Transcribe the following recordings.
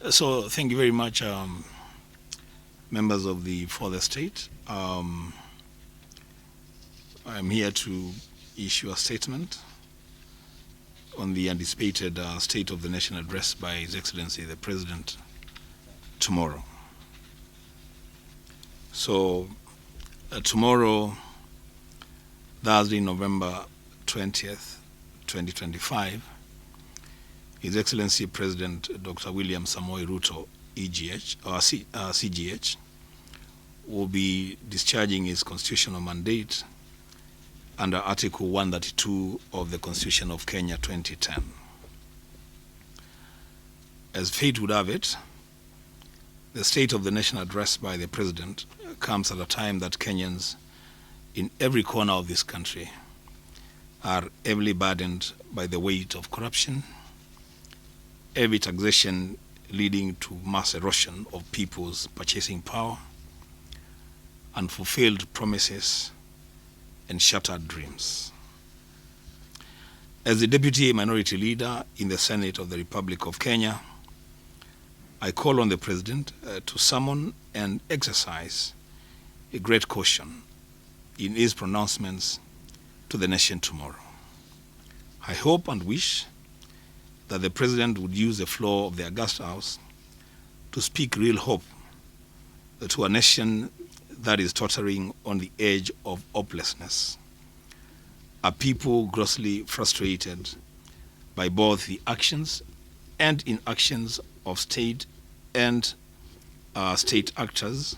So thank you very much, members of the Fourth Estate. I'm here to issue a statement on the anticipated State of the Nation address by His Excellency the President tomorrow. So tomorrow, Thursday, November 20th, 2025, His Excellency President Dr. William Samoei Ruto, EGH, or CGH, will be discharging his constitutional mandate under Article 132 of the Constitution of Kenya 2010. As fate would have it, the State of the Nation address by the President comes at a time that Kenyans in every corner of this country are heavily burdened by the weight of corruption, heavy taxation leading to mass erosion of people's purchasing power, unfulfilled promises, and shattered dreams. As the Deputy Minority Leader in the Senate of the Republic of Kenya, I call on the President to summon and exercise a great caution in his pronouncements to the nation tomorrow. I hope and wish that the President would use the floor of the August House to speak real hope to a nation that is tottering on the edge of hopelessness, a people grossly frustrated by both the actions and inactions of state and state actors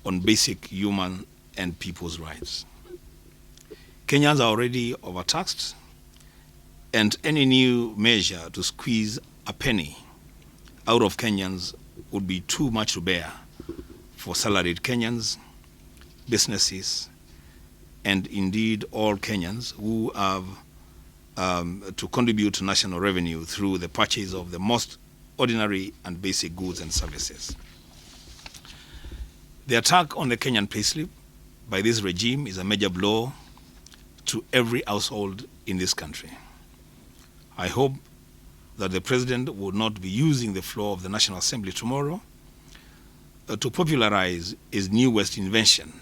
on basic human and people's rights. Kenyans are already overtaxed, and any new measure to squeeze a penny out of Kenyans would be too much to bear for salaried Kenyans, businesses, and indeed all Kenyans who have to contribute to national revenue through the purchase of the most ordinary and basic goods and services. The attack on the Kenyan payslip by this regime is a major blow to every household in this country. I hope that the President will not be using the floor of the National Assembly tomorrow to popularize his newest invention,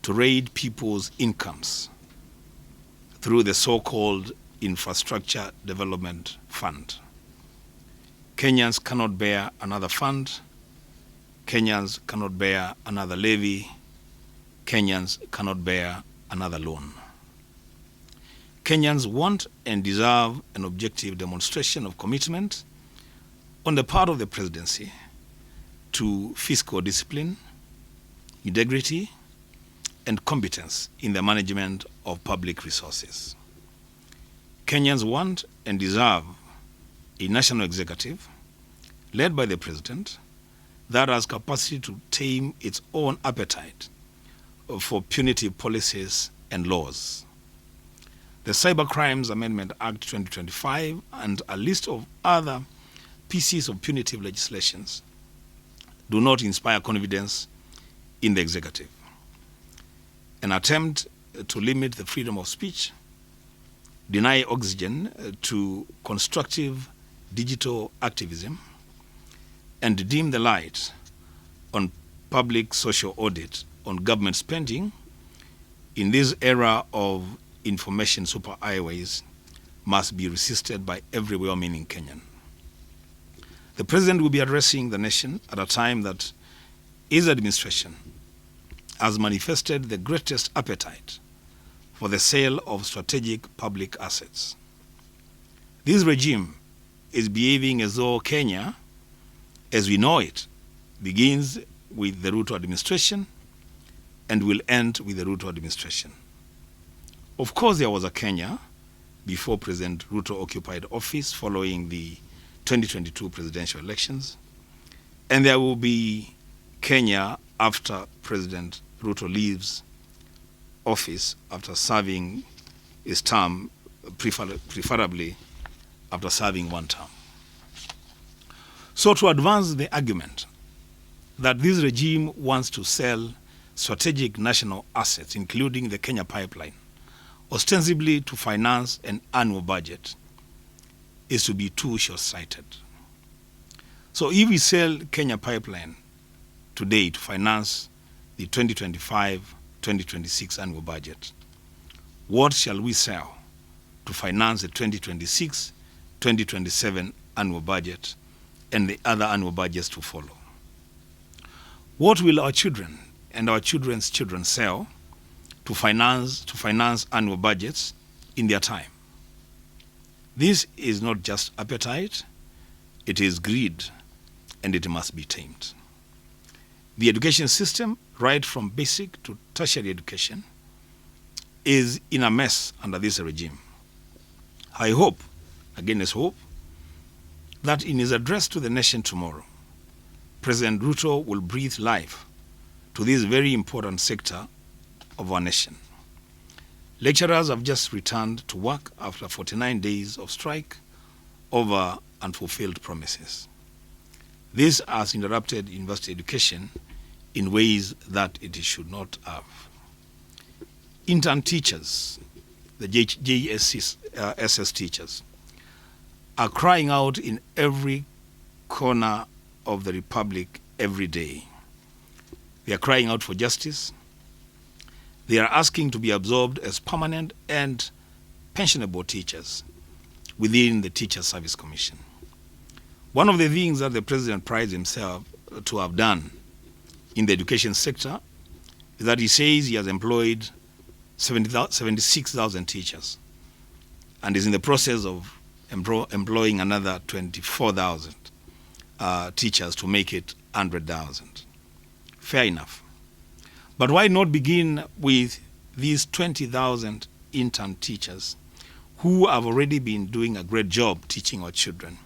to raid people's incomes through the so-called Infrastructure Development Fund. Kenyans cannot bear another fund. Kenyans cannot bear another levy. Kenyans cannot bear another loan. Kenyans want and deserve an objective demonstration of commitment on the part of the presidency to fiscal discipline, integrity, and competence in the management of public resources. Kenyans want and deserve a national executive led by the president that has capacity to tame its own appetite for punitive policies and laws. The Cybercrimes Amendment Act 2025 and a list of other pieces of punitive legislations do not inspire confidence in the executive. An attempt to limit the freedom of speech, deny oxygen to constructive digital activism, and dim the light on public social audit on government spending in this era of information superhighways must be resisted by every well-meaning Kenyan. The President will be addressing the nation at a time that his administration has manifested the greatest appetite for the sale of strategic public assets. This regime is behaving as though Kenya, as we know it, begins with the Ruto administration and will end with the Ruto administration. Of course, there was a Kenya before President Ruto occupied office following the 2022 presidential elections, and there will be Kenya after President Ruto leaves office after serving his term, preferably after serving one term. So to advance the argument that this regime wants to sell strategic national assets, including the Kenya pipeline, ostensibly to finance an annual budget, is to be too short-sighted. So if we sell Kenya Pipeline today to finance the 2025-2026 annual budget, what shall we sell to finance the 2026-2027 annual budget and the other annual budgets to follow? What will our children and our children's children sell to finance annual budgets in their time? This is not just appetite, it is greed, and it must be tamed. The education system, right from basic to tertiary education, is in a mess under this regime. I hope, again as hope, that in his address to the nation tomorrow, President Ruto will breathe life to this very important sector of our nation. Lecturers have just returned to work after 49 days of strike over unfulfilled promises. This has interrupted university education in ways that it should not have. Intern teachers, the JSS teachers, are crying out in every corner of the Republic every day. They are crying out for justice. They are asking to be absorbed as permanent and pensionable teachers within the Teacher Service Commission. One of the things that the President prides himself to have done in the education sector is that he says he has employed 76,000 teachers and is in the process of employing another 24,000 teachers to make it 100,000. Fair enough. But why not begin with these 20,000 intern teachers who have already been doing a great job teaching our children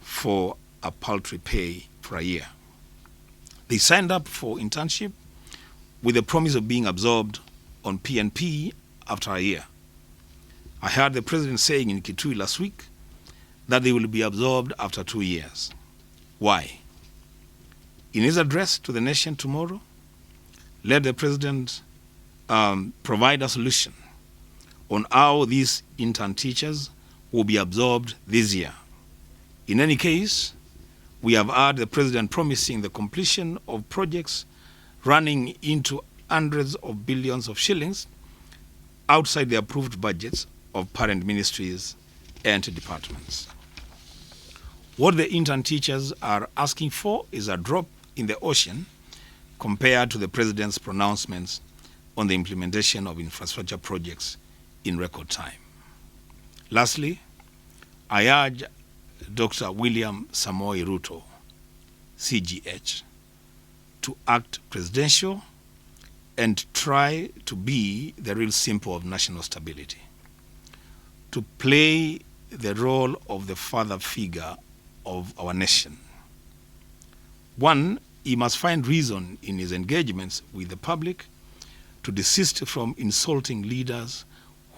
for a paltry pay for a year? They signed up for internship with the promise of being absorbed on P&P after a year. I heard the President saying in Kitui last week that they will be absorbed after 2 years. Why? In his address to the nation tomorrow, let the President provide a solution on how these intern teachers will be absorbed this year. In any case, we have heard the President promising the completion of projects running into hundreds of billions of shillings outside the approved budgets of parent ministries and departments. What the intern teachers are asking for is a drop in the ocean compared to the President's pronouncements on the implementation of infrastructure projects in record time. Lastly, I urge Dr. William Samoei Ruto, CGH, to act presidential and try to be the real symbol of national stability, to play the role of the father figure of our nation. One, he must find reason in his engagements with the public to desist from insulting leaders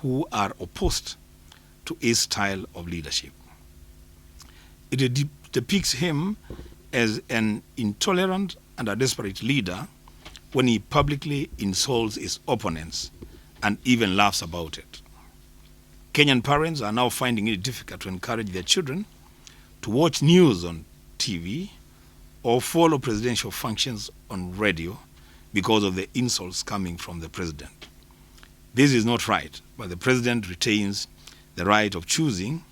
who are opposed to his style of leadership. It depicts him as an intolerant and a desperate leader when he publicly insults his opponents and even laughs about it. Kenyan parents are now finding it difficult to encourage their children to watch news on TV or follow presidential functions on radio because of the insults coming from the President. This is not right, but the President retains the right of choosing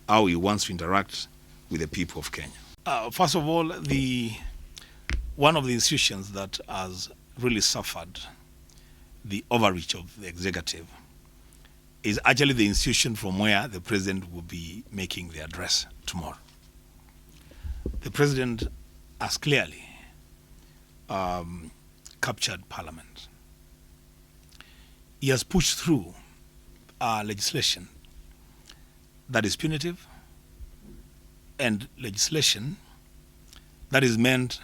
how he wants to interact with the people of Kenya. First of all, one of the institutions that has really suffered the overreach of the executive is actually the institution from where the President will be making the address tomorrow. The President has clearly captured Parliament. He has pushed through legislation that is punitive and legislation that is meant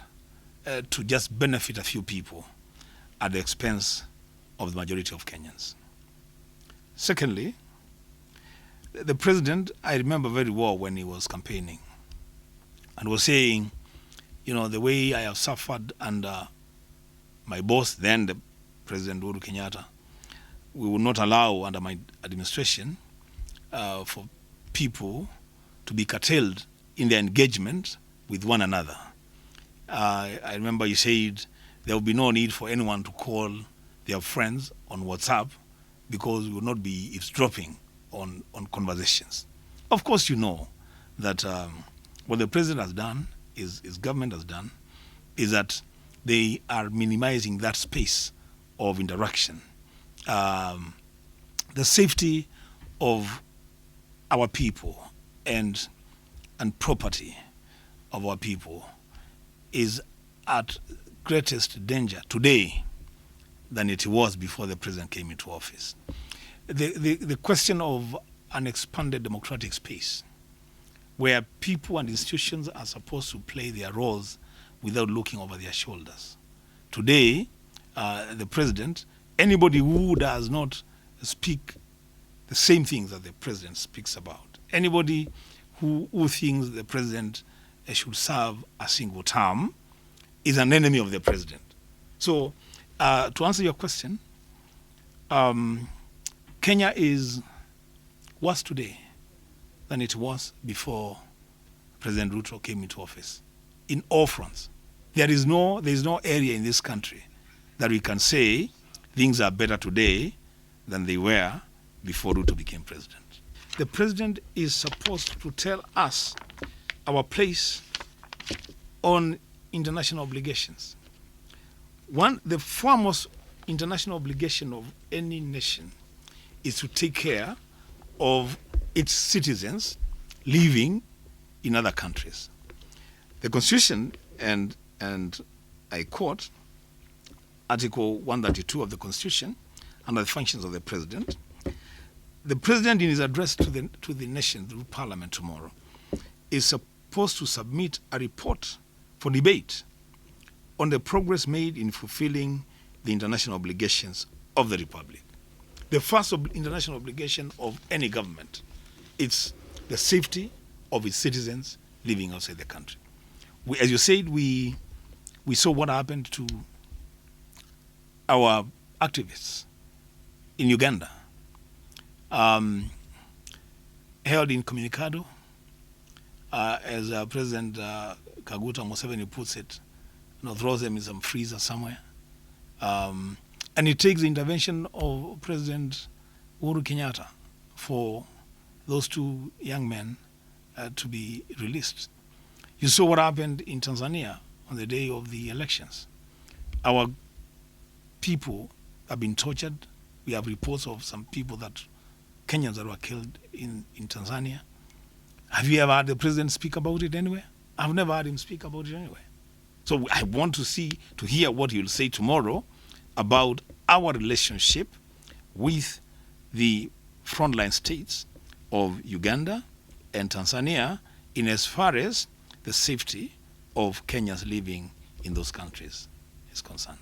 to just benefit a few people at the expense of the majority of Kenyans. Secondly, the President, I remember very well when he was campaigning and was saying, you know, the way I have suffered under my boss, then the President Uhuru Kenyatta, we will not allow under my administration for people to be curtailed in their engagement with one another. I remember you said there will be no need for anyone to call their friends on WhatsApp because we will not be eavesdropping on conversations. Of course, you know that what the president has done, his government has done, is that they are minimizing that space of interaction. The safety of our people and property of our people is at greatest danger today than it was before the president came into office. The question of an expanded democratic space where people and institutions are supposed to play their roles without looking over their shoulders. Today, the president, anybody who does not speak the same things that the president speaks about, anybody who thinks the president should serve a single term is an enemy of the president. So, to answer your question, Kenya is worse today than it was before President Ruto came into office in all fronts. There is no area in this country that we can say things are better today than they were before Ruto became president. The president is supposed to tell us our place on international obligations. The foremost international obligation of any nation is to take care of its citizens living in other countries. The Constitution, and I quote, Article 132 of the Constitution, under the functions of the president in his address to the nation through Parliament tomorrow is supposed to submit a report for debate on the progress made in fulfilling the international obligations of the Republic. The first international obligation of any government is the safety of its citizens living outside the country. As you said, we saw what happened to our activists in Uganda, held in Communicado, as President Kaguta Museveni puts it, throws them in some freezer somewhere. And it takes the intervention of President Uhuru Kenyatta for those two young men to be released. You saw what happened in Tanzania on the day of the elections. Our people have been tortured. We have reports of some people Kenyans that were killed in Tanzania. Have you ever heard the president speak about it anywhere? I've never heard him speak about it anywhere. So I want to hear what he'll say tomorrow about our relationship with the frontline states of Uganda and Tanzania in as far as the safety of Kenyans living in those countries is concerned.